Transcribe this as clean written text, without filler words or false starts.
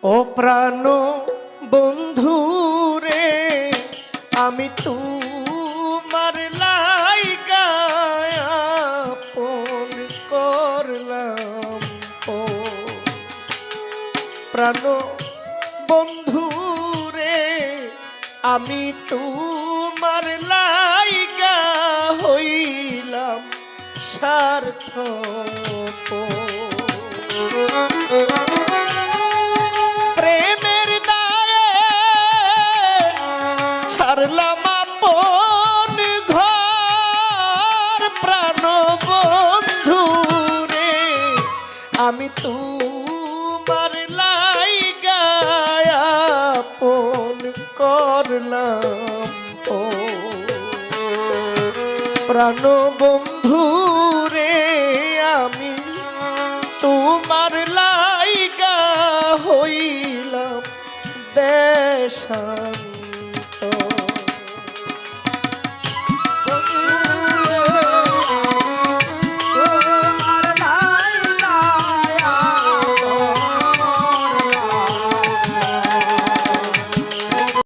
ও প্রাণ বন্ধু রে আমি তোমার লাইগা আপন করলাম ও প্রাণ বন্ধু রে আমি তোমার লাইগা হইলাম সার্থক প্রেমের দায়ে ছাড়লাম আপন ঘর প্রাণ বন্ধু রে আমি তোমার লাইগা আপন করলাম ও প্রাণ বন্ধু রে আমি তোমার লাইগা হইলাম দেশা